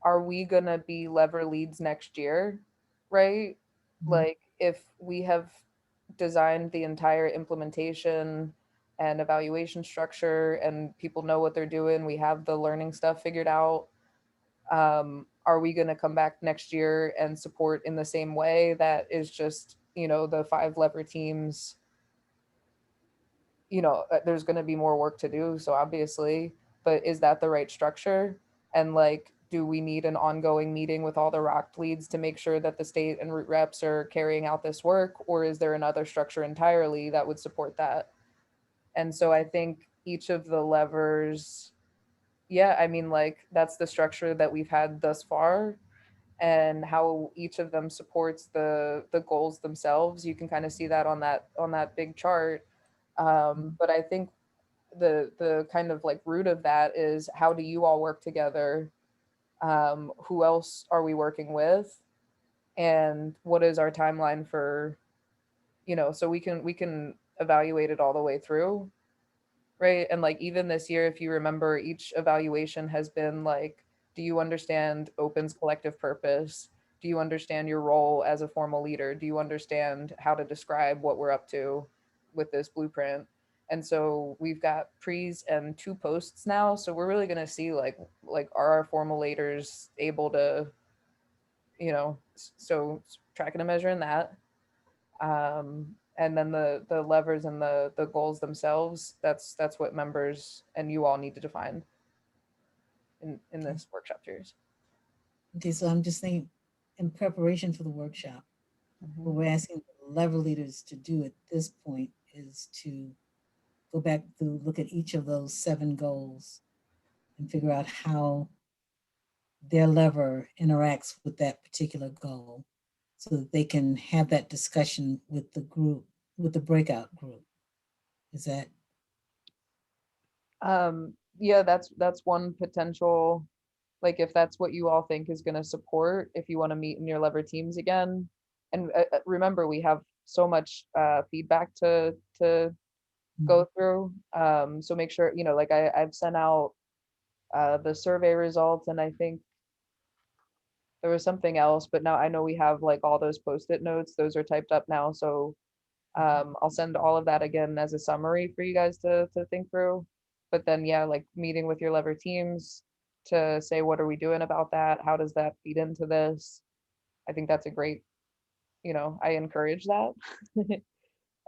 are we gonna be lever leads next year, right? Mhm. Like, if we have designed the entire implementation and evaluation structure and people know what they're doing, we have the learning stuff figured out, are we gonna come back next year and support in the same way that is just, the 5 lever teams? There's going to be more work to do, so obviously, but is that the right structure? And like, do we need an ongoing meeting with all the ROC leads to make sure that the state and root reps are carrying out this work, or is there another structure entirely that would support that? And so I think each of the levers, yeah, I mean, like, that's the structure that we've had thus far, and how each of them supports the goals themselves. You can kind of see that on that big chart. But I think the kind of like root of that is, how do you all work together? Who else are we working with? And what is our timeline for, so we can evaluate it all the way through, right? And like, even this year, if you remember, each evaluation has been like, do you understand Open's collective purpose? Do you understand your role as a formal leader? Do you understand how to describe what we're up to with this blueprint? And so we've got pre's and 2 posts now. So we're really going to see like, are our formal leaders able to, so tracking and measuring that. And then the levers and the goals themselves, that's what members and you all need to define in this workshop series. Okay, so I'm just thinking, in preparation for the workshop, what we're asking the lever leaders to do at this point is to go back to look at each of those 7 goals and figure out how their lever interacts with that particular goal, so that they can have that discussion with the group, with the breakout group. Is that? Yeah, that's one potential Like if that's what you all think is going to support, if you want to meet in your lever teams again. And remember, we have so much feedback to go through. So make sure, like I've sent out the survey results, and I think there was something else, but now I know we have like all those post-it notes. Those are typed up now. So I'll send all of that again as a summary for you guys to think through. But then, yeah, like meeting with your lever teams to say, what are we doing about that? How does that feed into this? I think that's a great, I encourage that.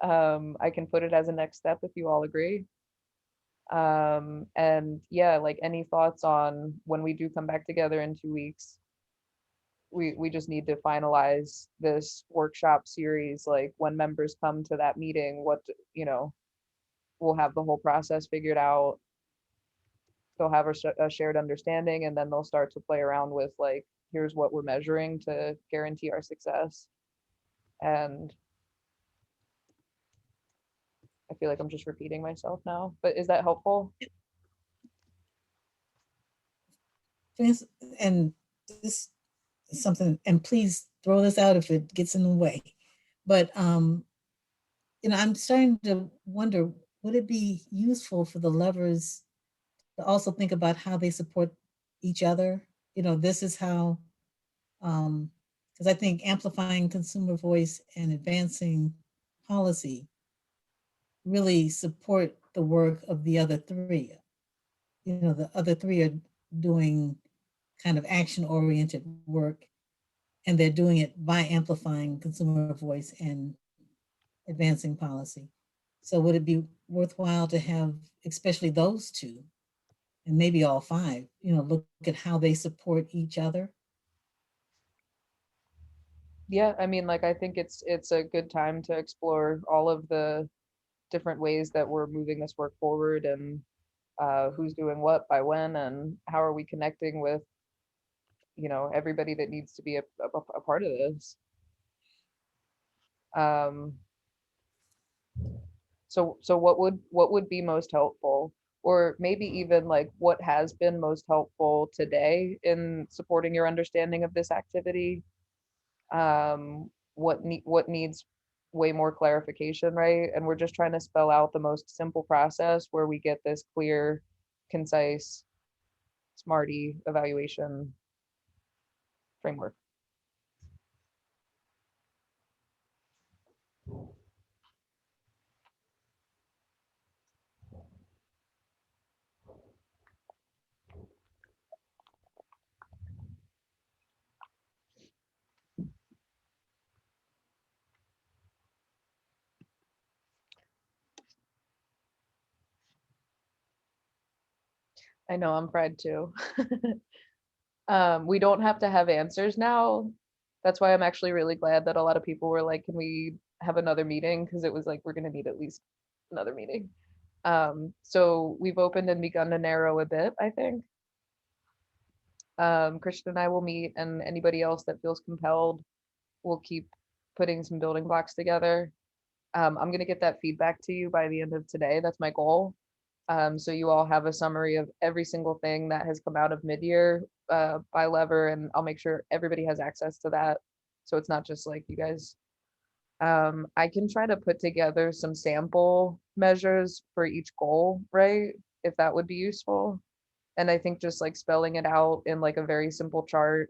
I can put it as a next step if you all agree. And yeah, like any thoughts on when we do come back together in 2 weeks? We just need to finalize this workshop series, like when members come to that meeting, we'll have the whole process figured out. They'll have a shared understanding, and then they'll start to play around with like, here's what we're measuring to guarantee our success. And I feel like I'm just repeating myself now, but is that helpful? And this is something, and please throw this out if it gets in the way. But I'm starting to wonder, would it be useful for the levers to also think about how they support each other? This is how, because I think amplifying consumer voice and advancing policy really support the work of the other three. The other three are doing kind of action-oriented work, and they're doing it by amplifying consumer voice and advancing policy. So would it be worthwhile to have, especially those two, and maybe all five, look at how they support each other? Yeah, I mean, like I think it's a good time to explore all of the different ways that we're moving this work forward, and who's doing what by when, and how are we connecting with everybody that needs to be a part of this. So what would be most helpful, or maybe even like what has been most helpful today in supporting your understanding of this activity? What needs way more clarification, right? And we're just trying to spell out the most simple process where we get this clear, concise, SMARTY evaluation framework. I know, I'm fried too. We don't have to have answers now. That's why I'm actually really glad that a lot of people were like, can we have another meeting? Because it was like, we're going to need at least another meeting. So we've opened and begun to narrow a bit, I think. Christian and I will meet, and anybody else that feels compelled, we'll keep putting some building blocks together. I'm going to get that feedback to you by the end of today. That's my goal. So you all have a summary of every single thing that has come out of mid-year by lever, and I'll make sure everybody has access to that. So it's not just like you guys. I can try to put together some sample measures for each goal, right? If that would be useful. And I think just like spelling it out in like a very simple chart,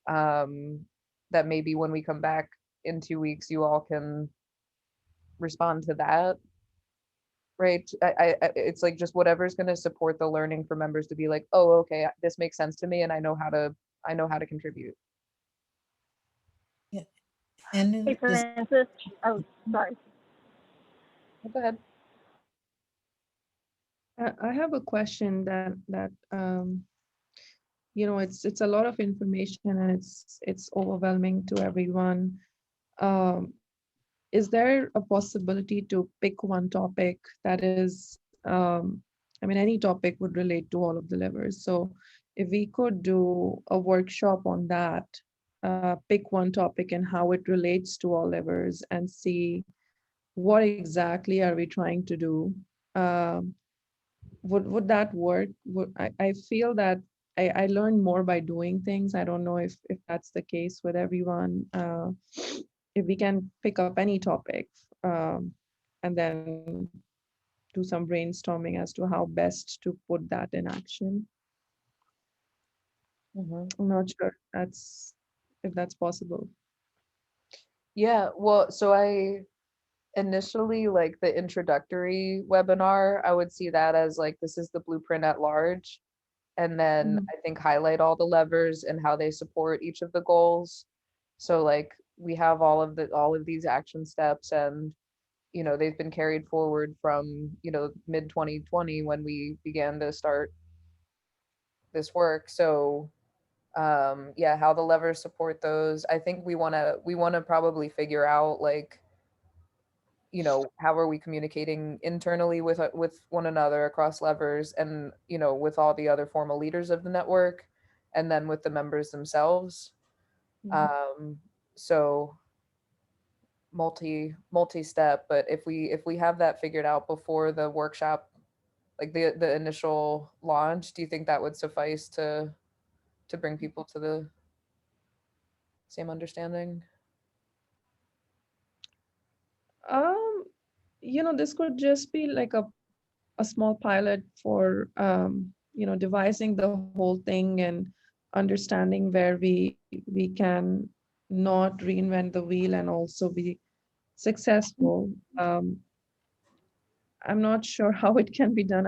that maybe when we come back in 2 weeks, you all can respond to that. Right. It's like just whatever's going to support the learning for members to be like, oh, okay, this makes sense to me, and I know how to contribute. Yeah. And Hey, Francis. Oh, sorry. Go ahead. I have a question that it's a lot of information, and it's overwhelming to everyone. Is there a possibility to pick one topic that is, any topic would relate to all of the levers. So if we could do a workshop on that, pick one topic and how it relates to all levers, and see what exactly are we trying to do. Would that work? I feel that I learn more by doing things. I don't know if that's the case with everyone. If we can pick up any topic and then do some brainstorming as to how best to put that in action. Mhm. I'm not sure if that's possible. Yeah, well, so I initially like the introductory webinar, I would see that as like, this is the blueprint at large. And then Mhm. I think highlight all the levers and how they support each of the goals. So like we have all of these action steps, and they've been carried forward from, mid 2020 when we began to start this work. So yeah, how the levers support those. I think we want to probably figure out like, how are we communicating internally with one another across levers, and with all the other formal leaders of the network, and then with the members themselves. Mhm. So multi-step, but if we have that figured out before the workshop, like the initial launch, do you think that would suffice to bring people to the same understanding? Um, this could just be like a small pilot for devising the whole thing and understanding where we can not reinvent the wheel and also be successful. I'm not sure how it can be done.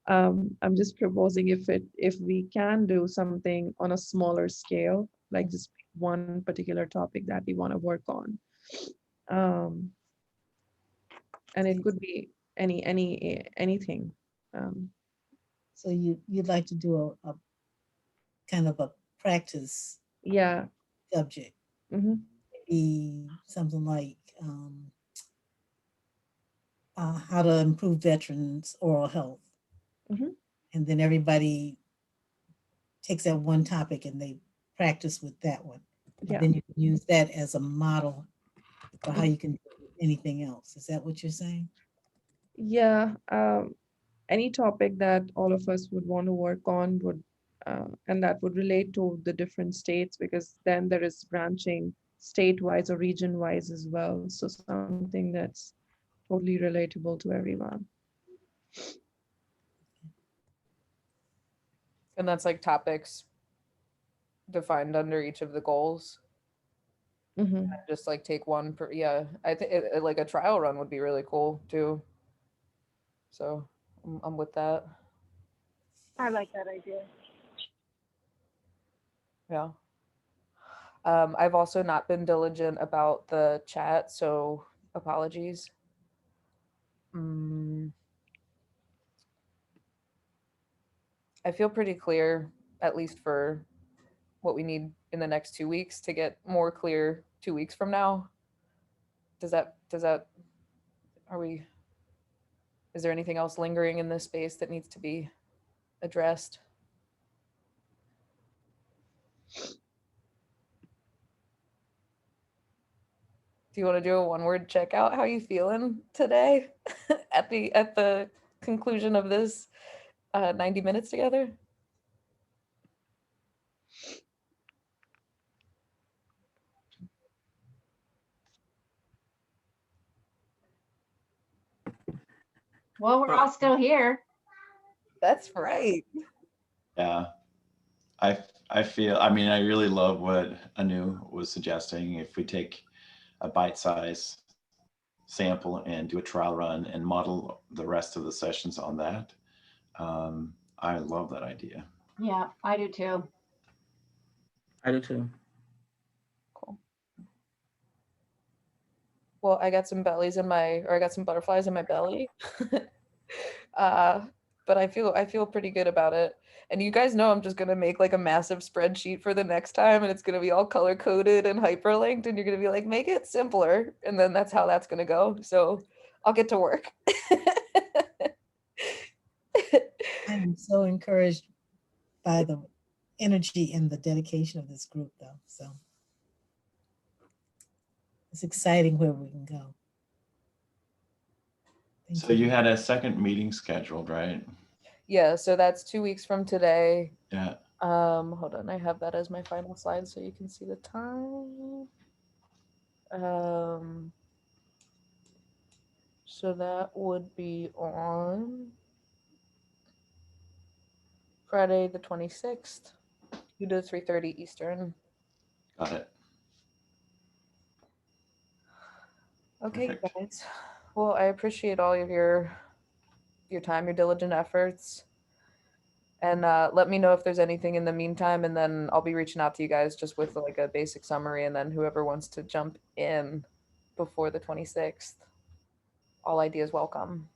I'm just proposing if we can do something on a smaller scale, like just one particular topic that we want to work on. Um, and it could be anything. Um, So you'd like to do a kind of a practice yeah. subject, Hmm. maybe something like how to improve veterans' oral health. Hmm. And then everybody takes that one topic and they practice with that one. And Yeah. then you can use that as a model for how you can do anything else. Is that what you're saying? Yeah. Any topic that all of us would want to work on would, and that would relate to the different states, because then there is branching state-wise or region-wise as well. So something that's totally relatable to everyone. And that's like topics defined under each of the goals. Hmm. Just like take one per, yeah, I think like a trial run would be really cool too. So I'm with that. I like that idea. Yeah. I've also not been diligent about the chat, so apologies. I feel pretty clear, at least for what we need in the next 2 weeks to get more clear 2 weeks from now. Are we, is there anything else lingering in this space that needs to be addressed? Do you want to do a one-word checkout? How you feeling today at the conclusion of this 90 minutes together? Well, we're all still here. That's right. Yeah. I feel, I mean, I really love what Anu was suggesting. If we take a bite-size sample and do a trial run and model the rest of the sessions on that, I love that idea. Yeah, I do too. I do too. Cool. Well, I got some I got some butterflies in my belly. But I feel pretty good about it. And you guys know I'm just gonna make like a massive spreadsheet for the next time, and it's gonna be all color coded and hyperlinked, and you're gonna be like, make it simpler, and then that's how that's gonna go. So I'll get to work. I am so encouraged by the energy and the dedication of this group, though. So it's exciting where we can go. Thank So you had a second meeting scheduled, right? Yeah, so that's 2 weeks from today. Yeah. Hold on, I have that as my final slide so you can see the time. So that would be on Friday the 26th, 2 to 3:30 Eastern. Got it. Okay, Perfect. guys. Well, I appreciate all of your time, your diligent efforts. And let me know if there's anything in the meantime, and then I'll be reaching out to you guys just with like a basic summary, and then whoever wants to jump in before the 26th, all ideas welcome.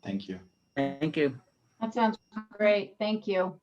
Thank you. Thank you. That sounds great. Thank you.